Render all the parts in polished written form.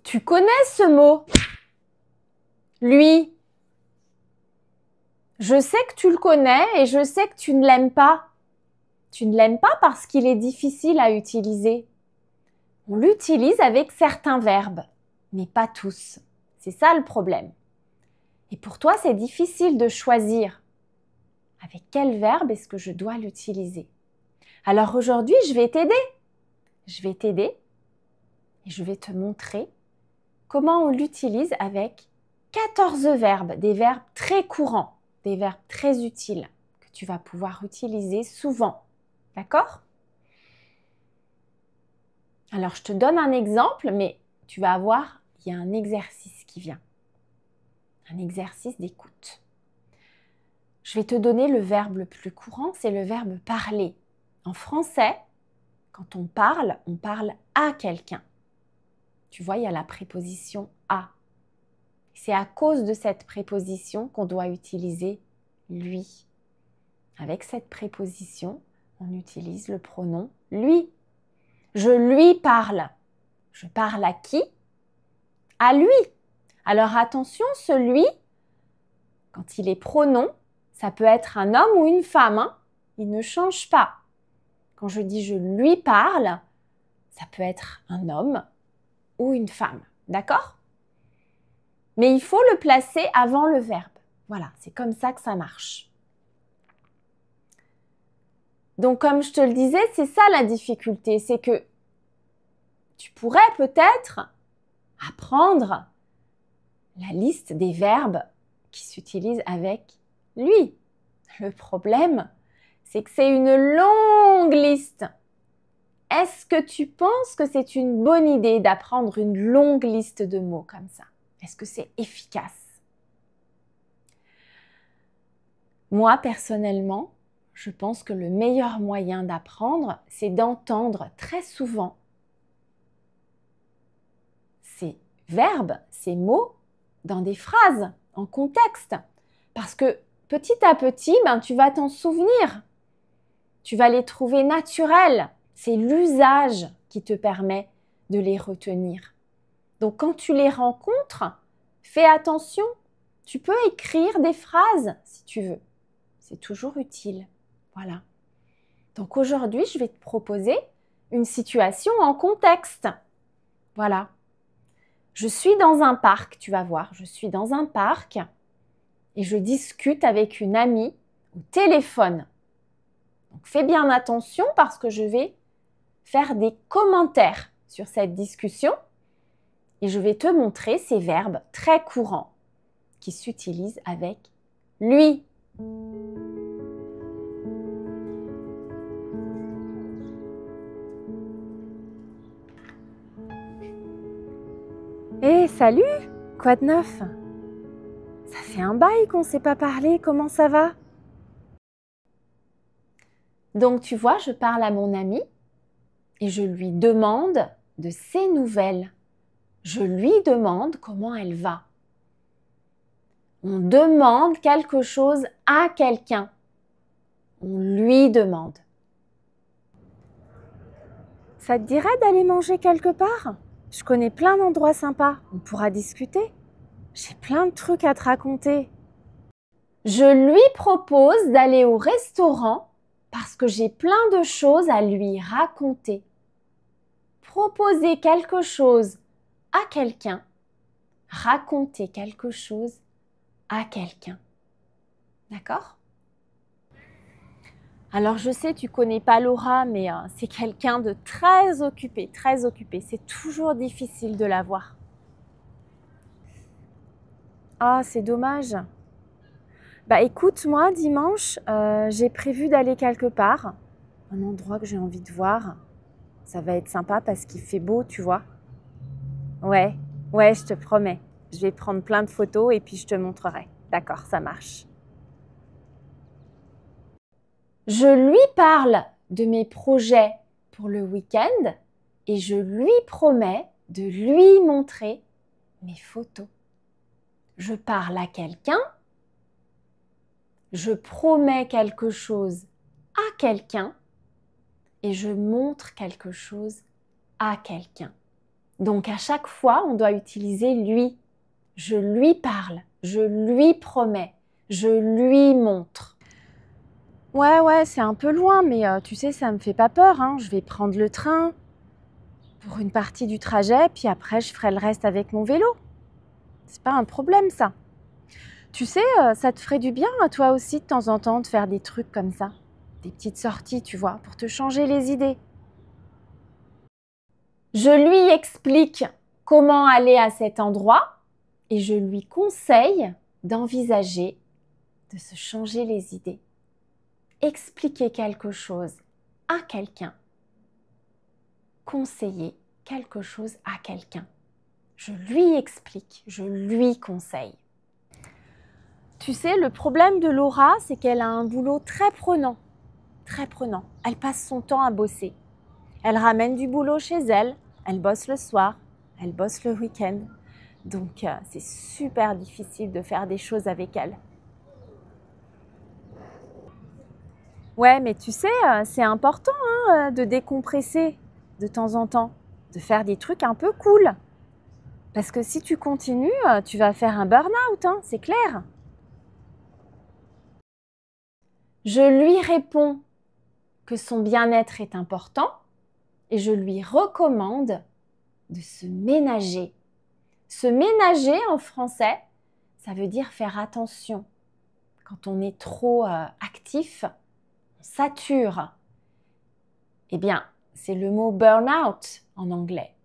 Tu connais ce mot? Lui. Je sais que tu le connais et je sais que tu ne l'aimes pas. Tu ne l'aimes pas parce qu'il est difficile à utiliser. On l'utilise avec certains verbes, mais pas tous. C'est ça le problème. Et pour toi, c'est difficile de choisir. Avec quel verbe est-ce que je dois l'utiliser? Alors aujourd'hui, je vais t'aider. Je vais t'aider et je vais te montrer comment on l'utilise avec 14 verbes, des verbes très courants, des verbes très utiles que tu vas pouvoir utiliser souvent. D'accord? Alors, je te donne un exemple, mais tu vas voir, il y a un exercice qui vient. Un exercice d'écoute. Je vais te donner le verbe le plus courant, c'est le verbe parler. En français, quand on parle à quelqu'un. Tu vois, il y a la préposition à. C'est à cause de cette préposition qu'on doit utiliser lui. Avec cette préposition, on utilise le pronom lui. Je lui parle. Je parle à qui? À lui. Alors attention, celui, quand il est pronom, ça peut être un homme ou une femme. Hein? Il ne change pas. Quand je dis je lui parle, ça peut être un homme ou une femme. D'accord? Mais il faut le placer avant le verbe. Voilà, c'est comme ça que ça marche. Donc, comme je te le disais, c'est ça la difficulté, c'est que tu pourrais peut-être apprendre la liste des verbes qui s'utilisent avec lui. Le problème, c'est que c'est une longue liste. Est-ce que tu penses que c'est une bonne idée d'apprendre une longue liste de mots comme ça? Est-ce que c'est efficace? Moi, personnellement, je pense que le meilleur moyen d'apprendre, c'est d'entendre très souvent ces verbes, ces mots, dans des phrases, en contexte. Parce que petit à petit, tu vas t'en souvenir. Tu vas les trouver naturels. C'est l'usage qui te permet de les retenir. Donc, quand tu les rencontres, fais attention. Tu peux écrire des phrases si tu veux. C'est toujours utile. Voilà. Donc, aujourd'hui, je vais te proposer une situation en contexte. Voilà. Je suis dans un parc, tu vas voir. Je suis dans un parc et je discute avec une amie au téléphone. Donc, fais bien attention parce que je vais faire des commentaires sur cette discussion et je vais te montrer ces verbes très courants qui s'utilisent avec lui. Hé, salut! Quoi de neuf? Ça fait un bail qu'on ne s'est pas parlé, comment ça va? Donc tu vois, je parle à mon amie et je lui demande de ses nouvelles. Je lui demande comment elle va. On demande quelque chose à quelqu'un. On lui demande. Ça te dirait d'aller manger quelque part? Je connais plein d'endroits sympas. On pourra discuter. J'ai plein de trucs à te raconter. Je lui propose d'aller au restaurant parce que j'ai plein de choses à lui raconter. Proposer quelque chose à quelqu'un, raconter quelque chose à quelqu'un. D'accord? Alors je sais, tu connais pas Laura, mais c'est quelqu'un de très occupé, très occupé. C'est toujours difficile de la voir. Ah, c'est dommage. Bah écoute, moi, dimanche, j'ai prévu d'aller quelque part. Un endroit que j'ai envie de voir. Ça va être sympa parce qu'il fait beau, tu vois. Ouais, je te promets. Je vais prendre plein de photos et puis je te montrerai. D'accord, ça marche. Je lui parle de mes projets pour le week-end et je lui promets de lui montrer mes photos. Je parle à quelqu'un, je promets quelque chose à quelqu'un et je montre quelque chose à quelqu'un. Donc à chaque fois, on doit utiliser lui. Je lui parle, je lui promets, je lui montre. Ouais, c'est un peu loin, mais tu sais, ça me fait pas peur, hein. Je vais prendre le train pour une partie du trajet, puis après, je ferai le reste avec mon vélo. C'est pas un problème, ça. Tu sais, ça te ferait du bien à toi aussi de temps en temps de faire des trucs comme ça. Des petites sorties, tu vois, pour te changer les idées. Je lui explique comment aller à cet endroit et je lui conseille d'envisager de se changer les idées. Expliquer quelque chose à quelqu'un. Conseiller quelque chose à quelqu'un. Je lui explique, je lui conseille. Tu sais, le problème de Laura, c'est qu'elle a un boulot très prenant. Très prenant. Elle passe son temps à bosser. Elle ramène du boulot chez elle. Elle bosse le soir. Elle bosse le week-end. Donc, c'est super difficile de faire des choses avec elle. Ouais, mais tu sais, c'est important de décompresser de temps en temps, de faire des trucs un peu cool. Parce que si tu continues, tu vas faire un burn-out, hein, c'est clair. Je lui réponds que son bien-être est important et je lui recommande de se ménager. Se ménager en français, ça veut dire faire attention. Quand on est trop actif, on sature. Eh bien, c'est le mot burn-out en anglais.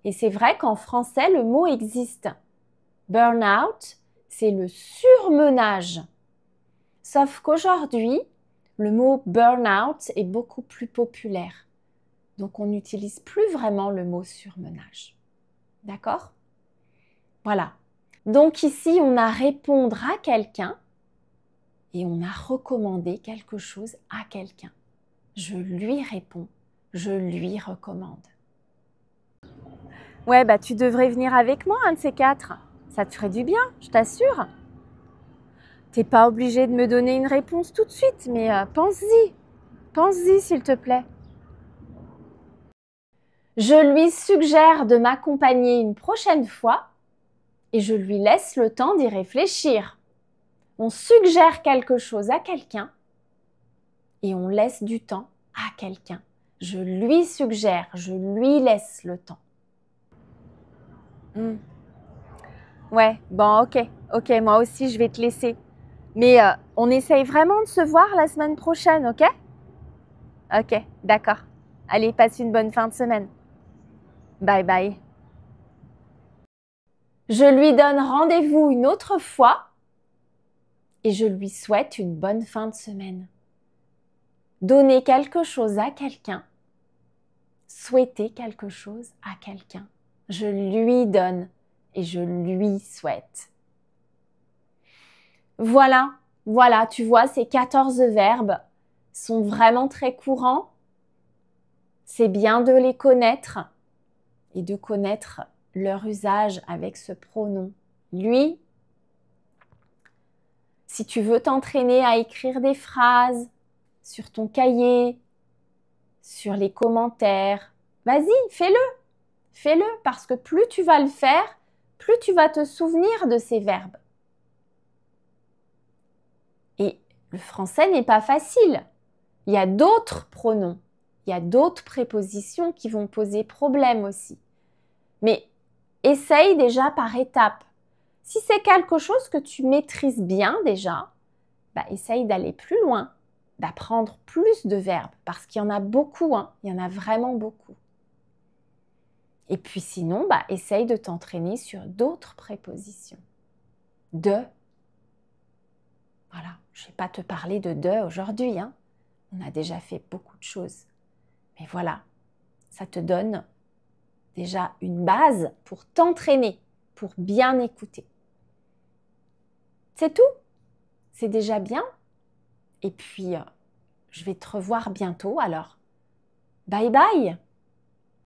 Et c'est vrai qu'en français, le mot existe. Burn-out, c'est le surmenage. Sauf qu'aujourd'hui, le mot burn-out est beaucoup plus populaire. Donc, on n'utilise plus vraiment le mot surmenage. D'accord? Voilà. Donc ici, on a répondre à quelqu'un et on a recommandé quelque chose à quelqu'un. Je lui réponds, je lui recommande. Ouais, bah tu devrais venir avec moi, un de ces quatre. Ça te ferait du bien, je t'assure. T'es pas obligé de me donner une réponse tout de suite, mais pense-y. Pense-y, s'il te plaît. Je lui suggère de m'accompagner une prochaine fois et je lui laisse le temps d'y réfléchir. On suggère quelque chose à quelqu'un et on laisse du temps à quelqu'un. Je lui suggère, je lui laisse le temps. Ouais, bon, ok, moi aussi je vais te laisser. Mais on essaye vraiment de se voir la semaine prochaine, ok? Ok, d'accord. Allez, passe une bonne fin de semaine. Bye bye. Je lui donne rendez-vous une autre fois et je lui souhaite une bonne fin de semaine. Donner quelque chose à quelqu'un, souhaiter quelque chose à quelqu'un. Je lui donne et je lui souhaite. Voilà, tu vois, ces 14 verbes sont vraiment très courants. C'est bien de les connaître et de connaître leur usage avec ce pronom lui. Si tu veux t'entraîner à écrire des phrases sur ton cahier, sur les commentaires, vas-y, fais-le. Fais-le parce que plus tu vas le faire, plus tu vas te souvenir de ces verbes. Et le français n'est pas facile. Il y a d'autres pronoms, il y a d'autres prépositions qui vont poser problème aussi. Mais essaye déjà par étapes. Si c'est quelque chose que tu maîtrises bien déjà, essaye d'aller plus loin, d'apprendre plus de verbes, parce qu'il y en a beaucoup, hein, il y en a vraiment beaucoup. Et puis sinon, essaye de t'entraîner sur d'autres prépositions. De. Voilà, je ne vais pas te parler de aujourd'hui, hein. On a déjà fait beaucoup de choses. Mais voilà, ça te donne déjà une base pour t'entraîner, pour bien écouter. C'est tout. C'est déjà bien. Et puis, je vais te revoir bientôt. Alors, bye bye.